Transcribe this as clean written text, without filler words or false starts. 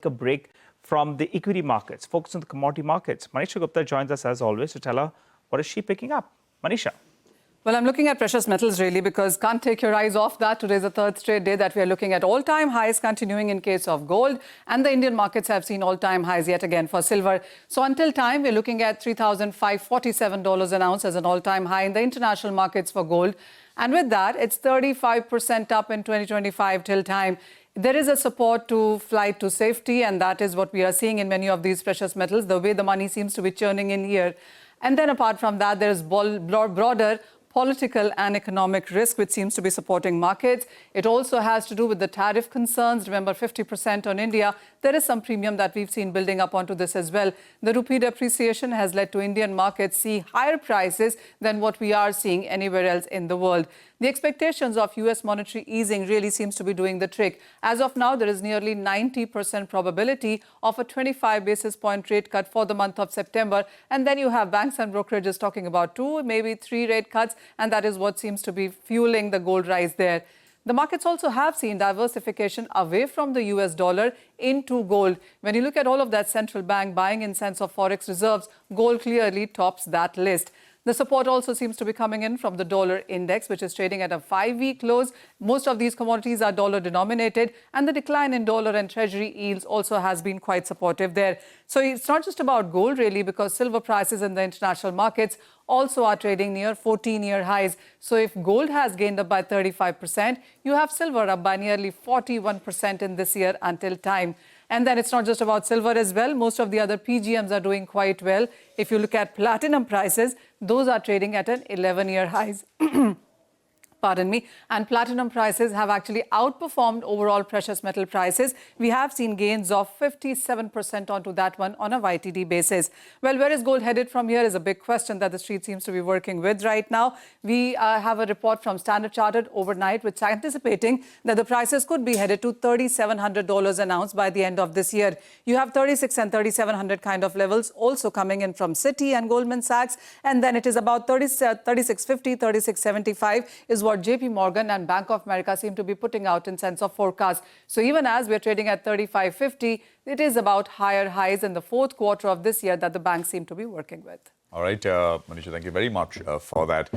A break from the equity markets, focus on the commodity markets. Manisha Gupta joins us as always to tell her what is she picking up. Manisha. Well, I'm looking at precious metals really because can't take your eyes off that. Today's the third straight day that we are looking at all-time highs continuing in case of gold, and the Indian markets have seen all-time highs yet again for silver. So until time, we're looking at $3,547 an ounce as an all-time high in the international markets for gold. And with that, it's 35% up in 2025 till time. There is a support to flight to safety, and that is what we are seeing in many of these precious metals, the way the money seems to be churning in here. And then apart from that, there is broader political and economic risk, which seems to be supporting markets. It also has to do with the tariff concerns. Remember, 50% on India. There is some premium that we've seen building up onto this as well. The rupee depreciation has led to Indian markets see higher prices than what we are seeing anywhere else in the world. The expectations of U.S. monetary easing really seems to be doing the trick. As of now, there is nearly 90% probability of a 25 basis point rate cut for the month of September. And then you have banks and brokerages talking about 2, maybe 3 rate cuts. And that is what seems to be fueling the gold rise there. The markets also have seen diversification away from the US dollar into gold. When you look at all of that central bank buying in sense of forex reserves, gold clearly tops that list. The support also seems to be coming in from the dollar index, which is trading at a 5-week close. Most of these commodities are dollar denominated, and the decline in dollar and treasury yields also has been quite supportive there. So it's not just about gold really, because silver prices in the international markets also are trading near 14-year highs. So if gold has gained up by 35%, you have silver up by nearly 41% in this year until time. And then it's not just about silver as well. Most of the other PGMs are doing quite well. If you look at platinum prices, those are trading at an 11-year highs. Pardon me, and platinum prices have actually outperformed overall precious metal prices. We have seen gains of 57% onto that one on a YTD basis. Well, where is gold headed from here is a big question that the street seems to be working with right now. We have a report from Standard Chartered overnight, which is anticipating that the prices could be headed to $3,700 an ounce by the end of this year. You have 36 and 3,700 kind of levels also coming in from Citi and Goldman Sachs, and then it is about 3650, 3675 is what JP Morgan and Bank of America seem to be putting out in sense of forecast. So even as we're trading at 3550, it is about higher highs in the fourth quarter of this year that the banks seem to be working with. All right, Manisha, thank you very much for that.